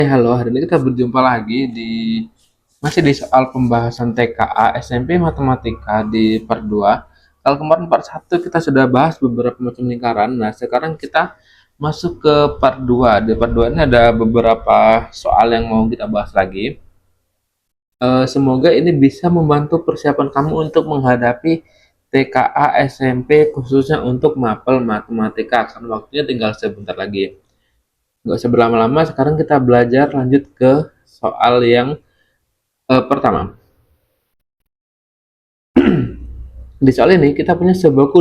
Halo, hari ini kita berjumpa lagi masih di soal pembahasan TKA SMP Matematika di part 2. Kalau kemarin part 1 kita sudah bahas beberapa macam lingkaran. Nah, sekarang kita masuk ke part 2. Di part 2 ini ada beberapa soal yang mau kita bahas lagi. Semoga ini bisa membantu persiapan kamu untuk menghadapi TKA SMP khususnya untuk mapel matematika. Karena waktunya tinggal sebentar lagi. Nggak usah berlama-lama, sekarang kita belajar lanjut ke soal yang pertama. Di soal ini kita punya sebuah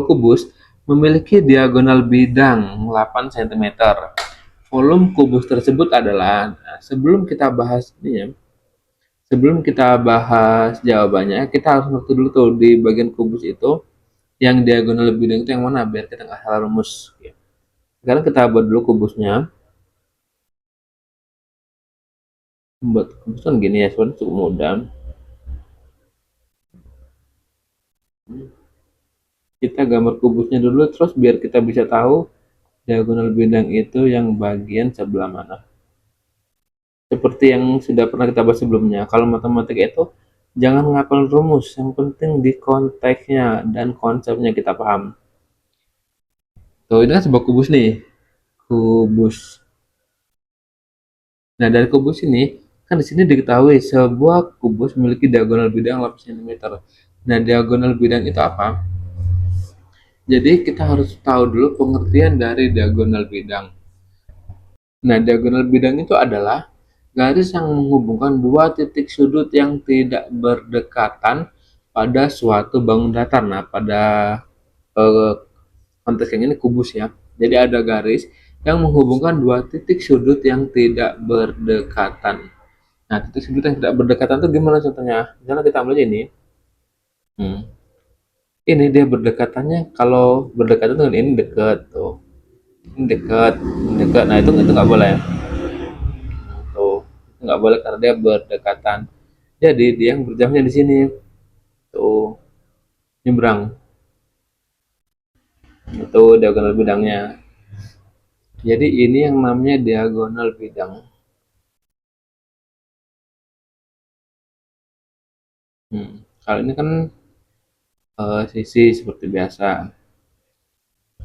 kubus memiliki diagonal bidang 8 cm. Volume kubus tersebut adalah, nah, sebelum kita bahas jawabannya, kita harus ngerti dulu tuh di bagian kubus itu yang diagonal bidang itu yang mana biar kita nggak salah rumus. Sekarang kita buat dulu kubusnya. Buat kubus kan gini ya, sebenarnya cukup mudah. Kita gambar kubusnya dulu terus biar kita bisa tahu diagonal bidang itu yang bagian sebelah mana. Seperti yang sudah pernah kita bahas sebelumnya, kalau matematika itu jangan ngapal rumus, yang penting di konteksnya dan konsepnya kita paham. Tuh, ini kan sebuah kubus nih, kubus. Nah, dari kubus ini kan di sini diketahui sebuah kubus memiliki diagonal bidang 8 cm. Nah, diagonal bidang itu apa? Jadi kita harus tahu dulu pengertian dari diagonal bidang. Nah, diagonal bidang itu adalah garis yang menghubungkan dua titik sudut yang tidak berdekatan pada suatu bangun datar. Nah, pada eh, konteks yang ini kubus ya. Jadi ada garis yang menghubungkan dua titik sudut yang tidak berdekatan. Nah, titik sudut yang tidak berdekatan itu gimana contohnya? Misalnya kita ambil ini. Hmm. Ini dia berdekatannya, kalau berdekatan dengan ini dekat tuh. Ini dekat, dekat. Nah, itu nggak boleh. Tuh, nggak boleh karena dia berdekatan. Jadi dia yang berjamnya di sini tuh nyebrang. Itu diagonal bidangnya. Jadi ini yang namanya diagonal bidang. Kalau ini kan sisi seperti biasa.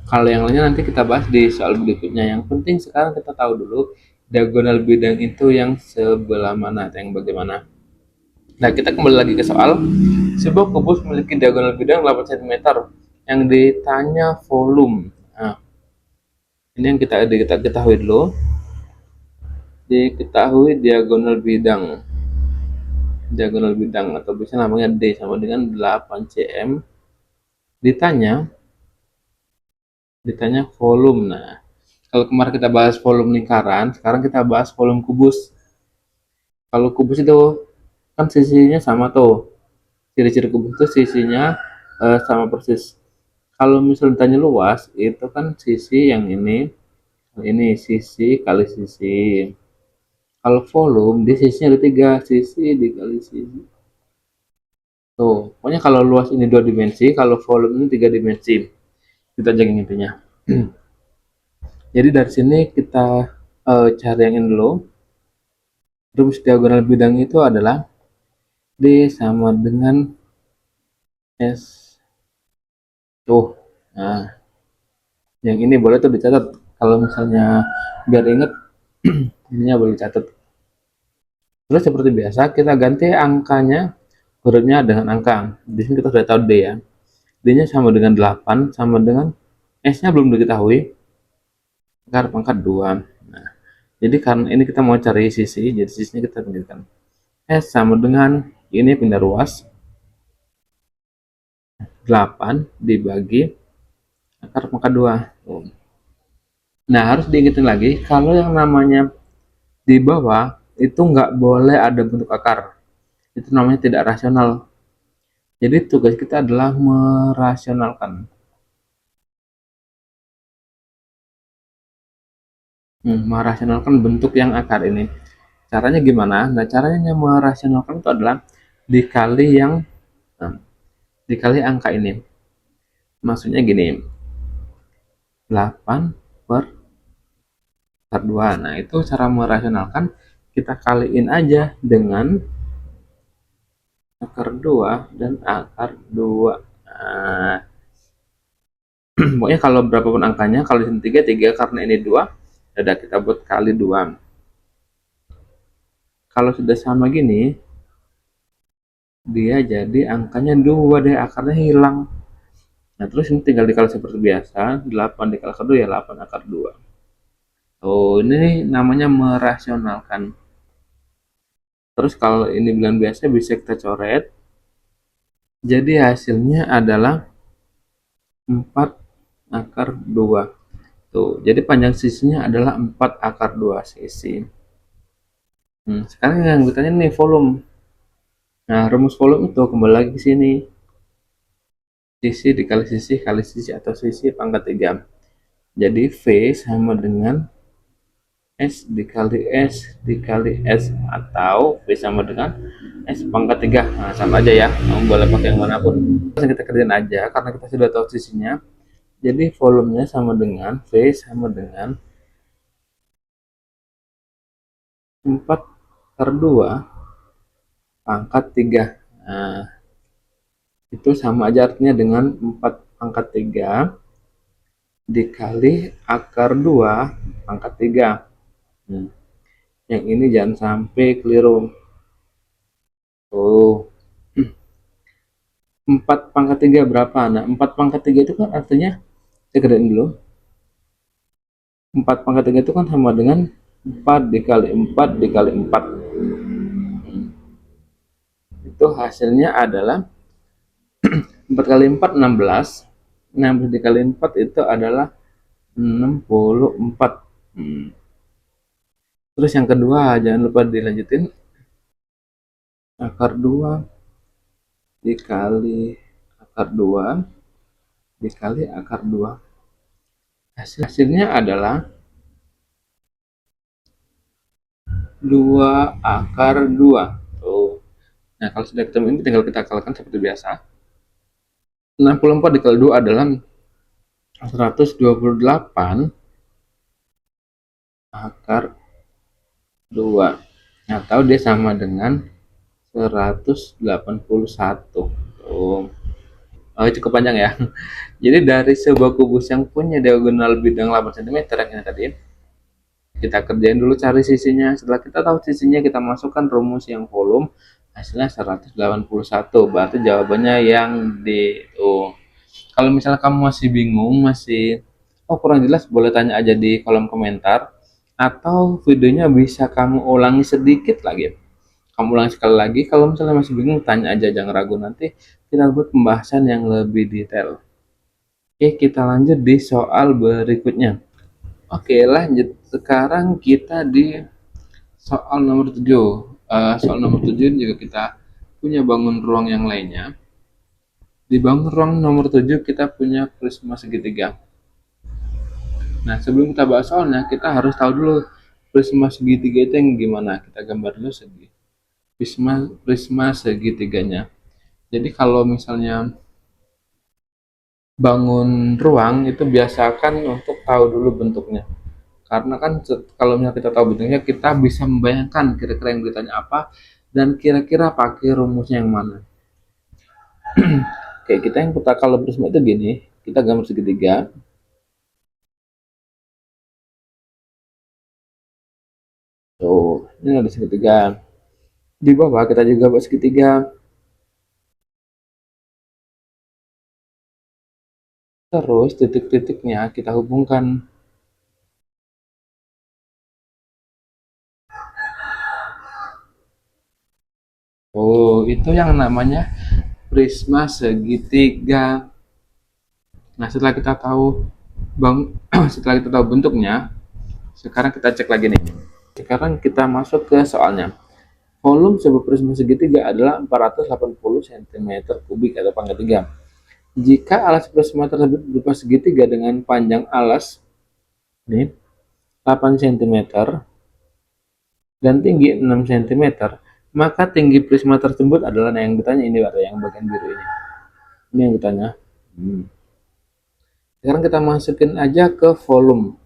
Kalau yang lainnya nanti kita bahas di soal berikutnya. Yang penting sekarang kita tahu dulu diagonal bidang itu yang sebelah mana atau yang bagaimana. Nah, kita kembali lagi ke soal. Sebuah kubus memiliki diagonal bidang 8 cm yang ditanya volume. Nah, ini yang kita ketahui dulu. Diketahui diagonal bidang atau bisa namanya D sama dengan 8 cm ditanya ditanya volume. Nah, kalau kemarin kita bahas volume lingkaran, sekarang kita bahas volume kubus. Kalau kubus itu kan sisinya sama tuh, ciri-ciri kubus itu sisinya sama persis. Kalau misalnya ditanya luas itu kan sisi yang ini sisi kali sisi. Kalau volume di sisinya ada tiga, sisi dikali sisi. Tuh, pokoknya kalau luas ini dua dimensi, kalau volume ini tiga dimensi. Kita aja intinya. Jadi dari sini kita cari yang ini dulu. Rumus diagonal bidang itu adalah D sama dengan S. Tuh. Nah, yang ini boleh tuh dicatat. Kalau misalnya biar inget, ininya boleh dicatat. Terus seperti biasa, kita ganti angkanya, hurufnya dengan angka. Di sini kita sudah tahu D ya. D-nya sama dengan 8, sama dengan S-nya belum diketahui, akar pangkat 2. Nah, jadi karena ini kita mau cari sisi, jadi sisinya kita pinggirkan. S sama dengan, ini pindah ruas, 8 dibagi akar pangkat 2. Nah, harus diingetin lagi, kalau yang namanya di bawah, itu nggak boleh ada bentuk akar. Itu namanya tidak rasional. Jadi tugas kita adalah merasionalkan. Merasionalkan bentuk yang akar ini. Caranya gimana? Nah, caranya merasionalkan itu adalah dikali yang nah, dikali angka ini. Maksudnya gini, 8 per akar 2. Nah, itu cara merasionalkan, kita kaliin aja dengan akar 2 dan akar 2. Nah, pokoknya kalau berapapun angkanya, kalau di sini 3, 3 karena ini 2, udah kita buat kali 2. Kalau sudah sama gini, dia jadi angkanya 2 deh, akarnya hilang. Nah, terus ini tinggal dikali seperti biasa, 8 dikali akar 2 ya 8 akar 2. Oh, ini namanya merasionalkan. Terus kalau ini bilangan biasa bisa kita coret. Jadi hasilnya adalah 4 akar 2. Tuh, jadi panjang sisinya adalah 4 akar 2 sisi. Sekarang yang bertanya nih volume. Nah, rumus volume itu kembali lagi ke sini. Sisi dikali sisi kali sisi atau sisi pangkat 3. Jadi V sama dengan S dikali S dikali S, atau V sama dengan S pangkat 3. Nah, sama aja ya, kamu boleh pakai yang manapun. Langsung kita kerjain aja karena kita sudah tahu sisinya. Jadi volumenya sama dengan V sama dengan 4 per 2 pangkat 3. Nah, itu sama aja artinya dengan 4 pangkat 3 dikali akar 2 pangkat 3. Yang ini jangan sampai keliru. Tuh. 4 pangkat 3 berapa? Nah, 4 pangkat 3 itu kan artinya, saya kerjain dulu. 4 pangkat 3 itu kan sama dengan 4 dikali 4 dikali 4. Itu hasilnya adalah 4 kali 4, 16. 16 dikali 4 itu adalah 64. Terus yang kedua, jangan lupa dilanjutin. Akar 2 dikali akar 2 dikali akar 2. Hasilnya adalah 2 akar 2. Tuh. Nah, kalau sudah ketemu ini tinggal kita kalikan seperti biasa. 64 dikali 2 adalah 128 akar 2. Atau dia sama dengan 181. Tuh. Oh, cukup panjang ya. Jadi dari sebuah kubus yang punya diagonal bidang 8 cm yang ini tadi, kita kerjain dulu cari sisinya. Setelah kita tahu sisinya, kita masukkan rumus yang volume, hasilnya 181. Berarti jawabannya yang D. Oh. Kalau misalnya kamu masih bingung, masih kurang jelas, boleh tanya aja di kolom komentar, atau videonya bisa kamu ulangi sedikit lagi. Kamu ulangi sekali lagi. Kalau misalnya masih bingung, tanya aja, jangan ragu, nanti kita buat pembahasan yang lebih detail. Oke, kita lanjut di soal berikutnya. Oke, lanjut. Sekarang kita di soal nomor 7. Soal nomor 7 juga kita punya bangun ruang yang lainnya. Di bangun ruang nomor 7 kita punya prisma segitiga. Nah, sebelum kita bahas soalnya, kita harus tahu dulu prisma segitiga itu yang gimana. Kita gambar dulu prisma segitiganya. Jadi kalau misalnya bangun ruang itu biasakan untuk tahu dulu bentuknya. Karena kan kalau misalnya kita tahu bentuknya, kita bisa membayangkan kira-kira yang ditanya apa dan kira-kira pakai rumusnya yang mana. Kayak kita yang kita kalau prisma itu gini, kita gambar segitiga. Tuh, ini ada segitiga. Di bawah kita juga buat segitiga. Terus titik-titiknya kita hubungkan. Oh, itu yang namanya prisma segitiga. Nah, setelah kita tahu setelah kita tahu bentuknya, sekarang kita cek lagi nih. Sekarang kita masuk ke soalnya. Volume sebuah prisma segitiga adalah 480 cm kubik atau pangkat 3. Jika alas prisma tersebut berupa segitiga dengan panjang alas ini 8 cm dan tinggi 6 cm, maka tinggi prisma tersebut adalah, nah yang ditanya ini, yang bagian biru ini. Ini yang ditanya. Sekarang kita masukin aja ke volume.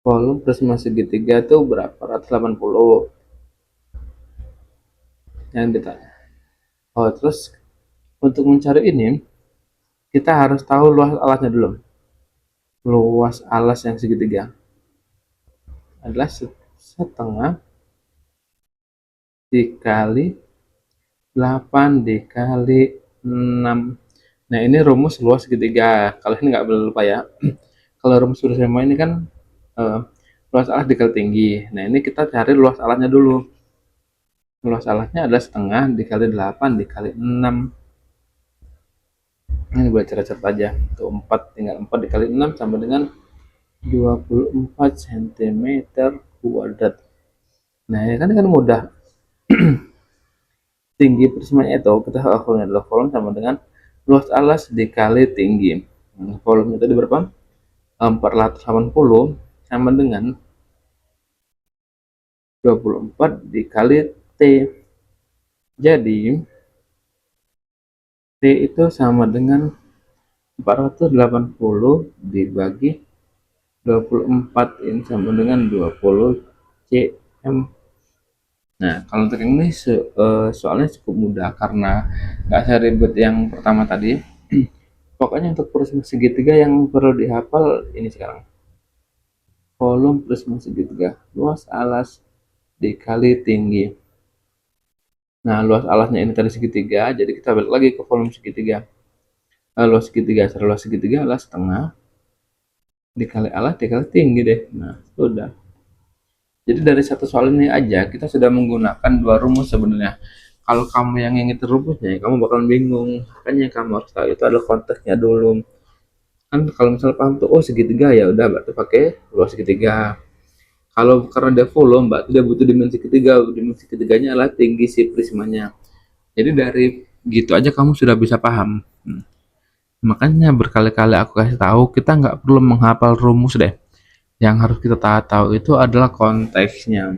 Volume prisma segitiga itu berapa? 180 yang ditanya. Oh, terus untuk mencari ini kita harus tahu luas alasnya dulu. Luas alas yang segitiga adalah setengah dikali 8 dikali 6. Nah, ini rumus luas segitiga. Kalau ini nggak boleh lupa ya. Kalau rumus bersama ini kan eh, luas alas dikali tinggi. Nah, ini kita cari luas alasnya dulu. Luas alasnya adalah setengah dikali 8 dikali 6. Ini buat cara-cara aja. Tuh 4, tinggal 4 dikali 6 sama dengan 24 cm kuadrat. Nah, ya kan mudah. Tinggi prismanya itu kita akurnya adalah volume sama dengan luas alas dikali tinggi. Volume tadi berapa? 480 sama dengan 24 dikali T. Jadi T itu sama dengan 480 dibagi 24, ini sama dengan 20 cm. Nah, kalau untuk ini soalnya cukup mudah karena nggak seribet yang pertama tadi. Pokoknya untuk prisma segitiga yang perlu dihafal ini sekarang. Volume prisma segitiga, luas alas dikali tinggi. Nah, luas alasnya ini tadi segitiga, jadi kita balik lagi ke volume segitiga. Luas segitiga, secara luas segitiga adalah setengah dikali alas dikali tinggi deh. Nah, sudah. Jadi dari satu soal ini aja kita sudah menggunakan dua rumus sebenarnya. Kalau kamu yang ingat rumusnya, kamu bakalan bingung. Makanya kamu harus tahu itu adalah konteksnya dulu. Kan kalau misalnya paham tuh, oh segitiga ya udah berarti pakai luas segitiga. Kalau karena dia volume, berarti dia butuh dimensi ketiga. Dimensi ketiganya adalah tinggi si prismanya. Jadi dari gitu aja kamu sudah bisa paham. Makanya berkali-kali aku kasih tahu kita nggak perlu menghafal rumus deh. Yang harus kita tahu itu adalah konteksnya.